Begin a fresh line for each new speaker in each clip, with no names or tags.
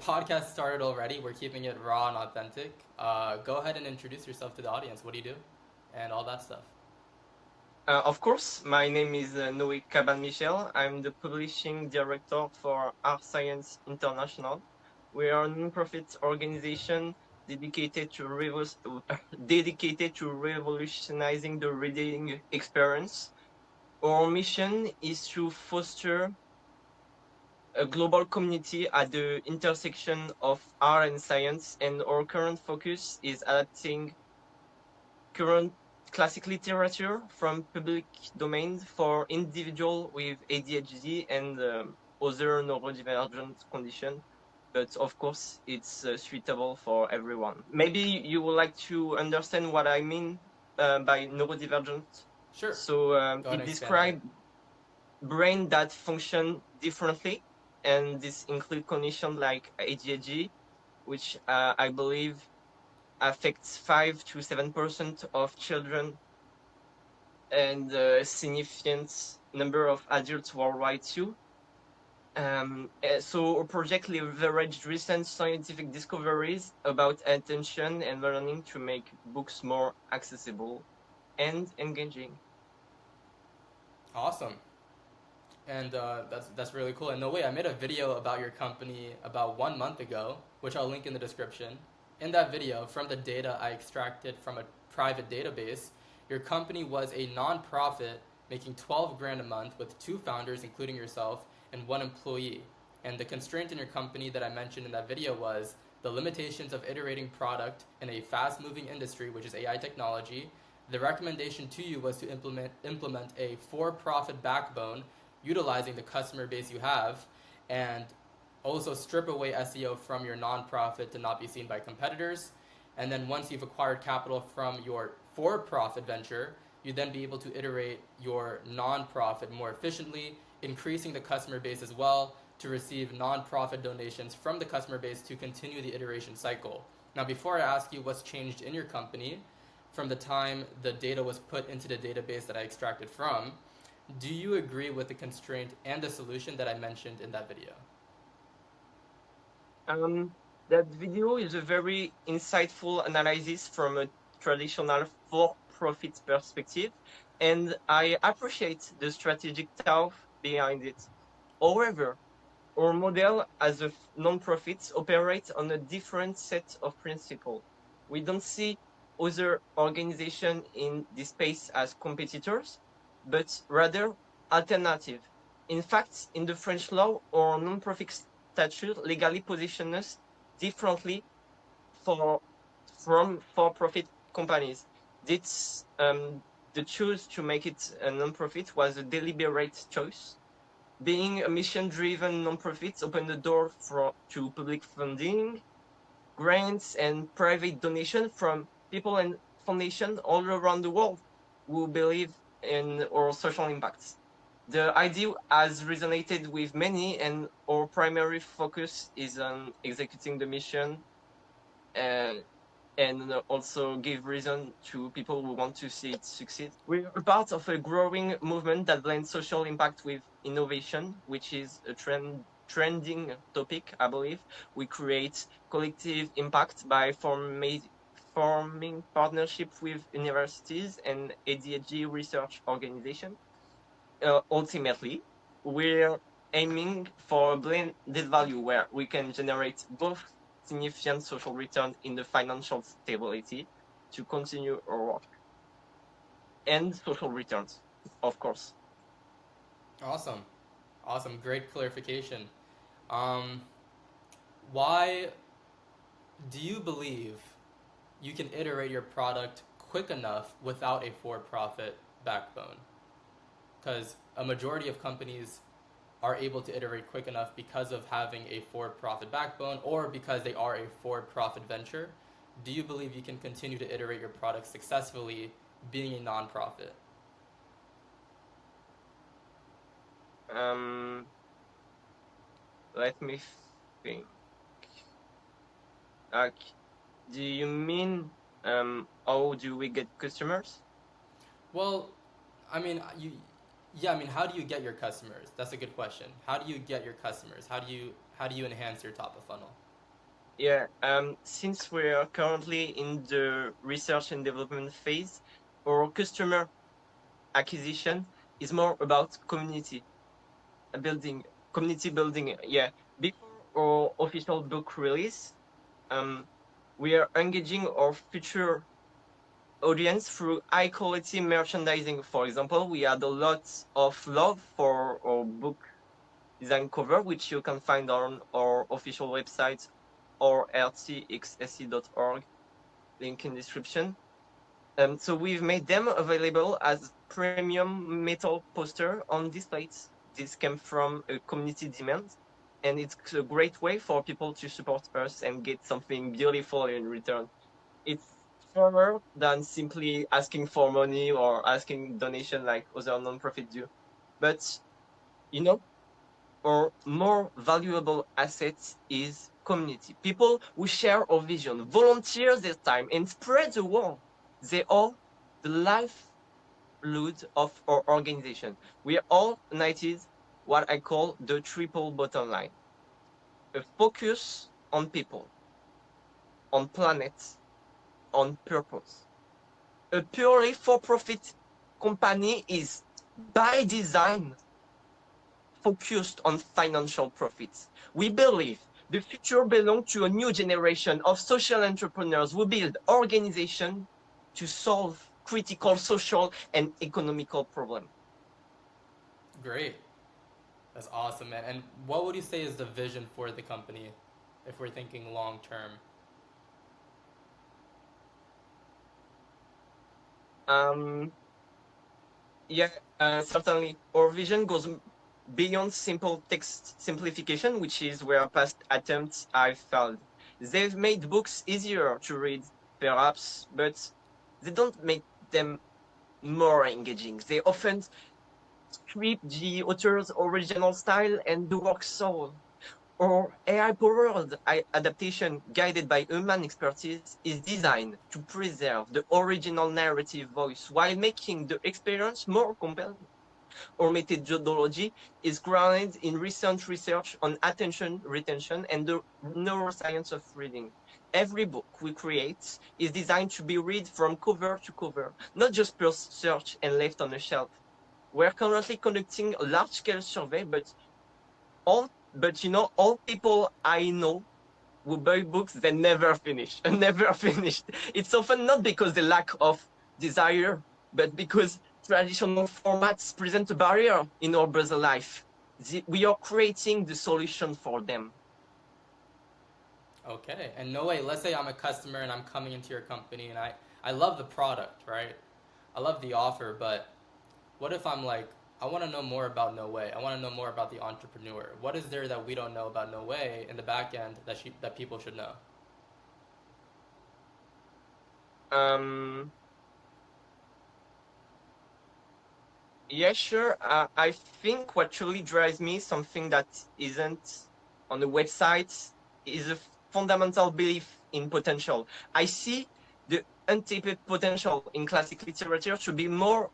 podcast started already. We're keeping it raw and authentic. Go ahead and introduce yourself to the audience. What do you do? And all that stuff.
Of course, my name is Noé Cabannes Michel. I'm the publishing director for Art Science International. We are a non-profit organization dedicated to dedicated to revolutionizing the reading experience. Our mission is to foster a global community at the intersection of art and science, and our current focus is adapting current classic literature from public domain for individual with ADHD and other neurodivergent condition. But of course, it's suitable for everyone. Maybe you would like to understand what I mean by neurodivergent.
Sure.
So
Go ahead
it
and expand on it.
describes brain that function differently, and this include conditions like ADHD, which I believe affects 5 to 7% of children and a significant number of adults worldwide too. So our project leveraged recent scientific discoveries about attention and learning to make books more accessible and engaging.
Awesome. And that's really cool. And no way, I made a video about your company about 1 month ago, which I'll link in the description. In that video, from the data I extracted from a private database, your company was a non-profit making 12 grand a month with two founders, including yourself, and one employee. And the constraint in your company that I mentioned in that video was the limitations of iterating product in a fast-moving industry, which is AI technology. The recommendation to you was to implement a for-profit backbone utilizing the customer base you have, and also strip away SEO from your nonprofit to not be seen by competitors. And then once you've acquired capital from your for-profit venture, you then be able to iterate your nonprofit more efficiently, increasing the customer base as well to receive nonprofit donations from the customer base to continue the iteration cycle. Now, before I ask you what's changed in your company from the time the data was put into the database that I extracted from, do you agree with the constraint and the solution that I mentioned in that video?
Um, that video is a very insightful analysis from a traditional for-profit perspective, and I appreciate the strategic thought behind it. However, our model as a non-profit operates on a different set of principles. We don't see other organizations in this space as competitors, but rather alternative. In fact, in the French law, our non-profit statute legally positions us differently for, from for-profit companies. This, the choice to make it a non-profit was a deliberate choice. Being a mission-driven non-profit opened the door to public funding, grants, and private donation from people and foundations all around the world who believe in our social impacts. The idea has resonated with many, and our primary focus is on executing the mission and also give reason to people who want to see it succeed. We're a part of a growing movement that blends social impact with innovation, which is a trending topic, I believe. We create collective impact by forming partnership with universities and ADHD research organizations. Ultimately, we're aiming for a blended value where we can generate both significant social return in the financial stability to continue our work and social returns, of course.
Awesome. Awesome. Great clarification. Um, why do you believe you can iterate your product quick enough without a for profit backbone? Because a majority of companies are able to iterate quick enough because of having a for profit backbone or because they are a for profit venture. Do you believe you can continue to iterate your product successfully being a nonprofit?
Um, Let me think. Do you mean how do we get customers?
Well, I mean, yeah, I mean, how do you get your customers? That's a good question. How do you get your customers? How do you enhance your top of funnel?
Yeah, since we're currently in the research and development phase, our customer acquisition is more about building, community building. Yeah, before our official book release, um, we are engaging our future audience through high quality merchandising. For example, we had a lot of love for our book design cover, which you can find on our official website or rtxse.org, link in description. So we've made them available as premium metal poster on displays. This came from a community demand, and it's a great way for people to support us and get something beautiful in return. It's further than simply asking for money or asking donation like other non-profit do. But you know, our more valuable assets is community. People who share our vision, volunteer their time, and spread the word. They are the lifeblood of our organization. We are all united, what I call the triple bottom line. A focus on people, on planet, on purpose. A purely for-profit company is by design focused on financial profits. We believe the future belongs to a new generation of social entrepreneurs who build organizations to solve critical social and economical problems.
Great. That's awesome, man. And what would you say is the vision for the company if we're thinking long term?
Um, yeah, certainly. Our vision goes beyond simple text simplification, which is where past attempts have failed. They've made books easier to read, perhaps, but they don't make them more engaging. They often strip the author's original style and the work's soul. Or AI-powered adaptation guided by human expertise is designed to preserve the original narrative voice while making the experience more compelling. Our methodology is grounded in recent research on attention retention and the neuroscience of reading. Every book we create is designed to be read from cover to cover, not just per search and left on a shelf. We're currently conducting a large-scale survey, all people I know who buy books they never finish, never finished. It's often not because the lack of desire, but because traditional formats present a barrier in our busy life. We are creating the solution for them.
Okay. And no way, let's say I'm a customer and I'm coming into your company and I love the product, right? I love the offer, but what if I'm like, I want to know more about No Way. I want to know more about the entrepreneur. What is there that we don't know about No Way in the back end that people should know?
Um, yeah, sure. I think what truly drives me, something that isn't on the website, is a fundamental belief in potential. I see the untapped potential in classic literature to be more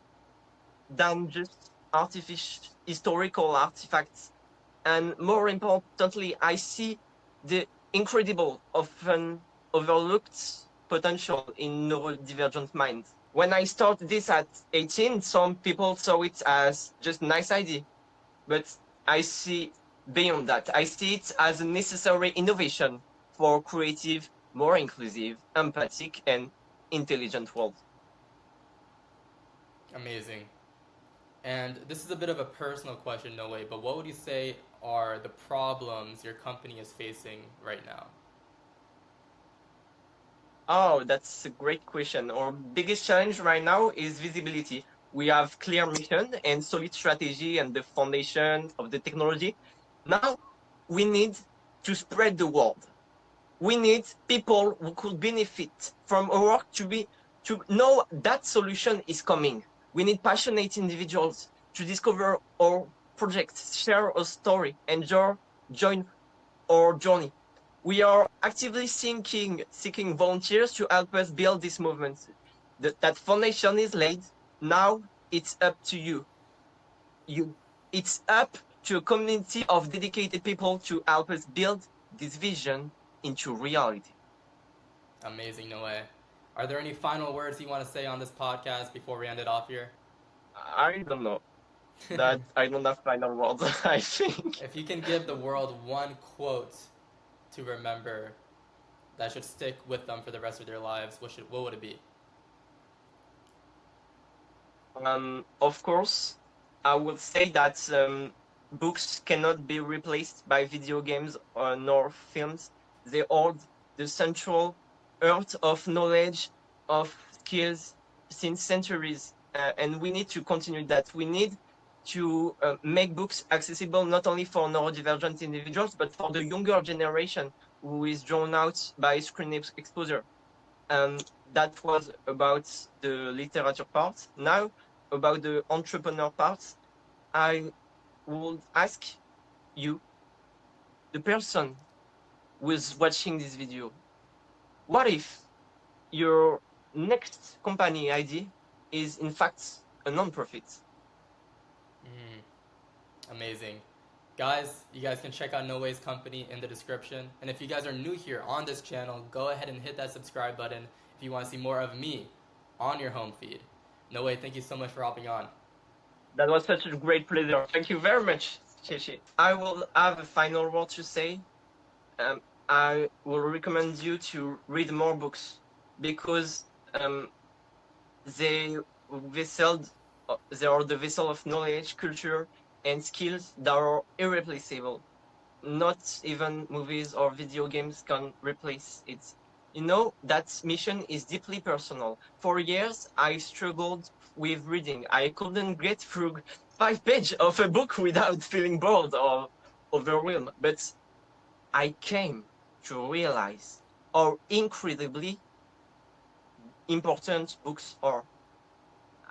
than just artificial historical artifacts. And more importantly, I see the incredible, often overlooked potential in neurodivergent minds. When I started this at 18, some people saw it as just a nice idea, but I see beyond that. I see it as a necessary innovation for creative, more inclusive, empathic, and intelligent world.
Amazing. And this is a bit of a personal question, No Way, but what would you say are the problems your company is facing right now?
Oh, that's a great question. Our biggest challenge right now is visibility. We have clear mission and solid strategy and the foundation of the technology. Now we need to spread the word. We need people who could benefit from our work to know that solution is coming. We need passionate individuals to discover our project, share our story, and join our journey. We are actively seeking volunteers to help us build this movement. That foundation is laid. Now it's up to you. It's up to a community of dedicated people to help us build this vision into reality.
Amazing, Noé. Are there any final words you want to say on this podcast before we end it off here?
I don't know. That I don't have final words, I think.
If you can give the world one quote to remember that should stick with them for the rest of their lives, what would it be?
Of course, I would say that books cannot be replaced by video games or nor films. They hold the central earth of knowledge, of skills since centuries, and we need to continue that. We need to make books accessible not only for neurodivergent individuals, but for the younger generation who is drawn out by screen exposure. That was about the literature part. Now, about the entrepreneur part, I would ask you, the person who is watching this video, what if your next company idea is in fact a non-profit?
Amazing. Guys, you guys can check out Noé's company in the description. And if you guys are new here on this channel, go ahead and hit that subscribe button if you want to see more of me on your home feed. Noé, thank you so much for hopping on.
That was such a great pleasure. Thank you very much, Cheche. I will have a final word to say. I will recommend you to read more books because they are the vessel of knowledge, culture, and skills that are irreplaceable. Not even movies or video games can replace it. You know, that mission is deeply personal. For years, I struggled with reading. I couldn't get through 5 pages of a book without feeling bored or overwhelmed. But I came to realize how incredibly important books are.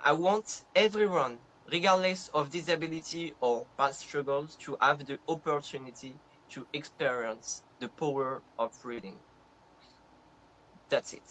I want everyone, regardless of disability or past struggles, to have the opportunity to experience the power of reading. That's it.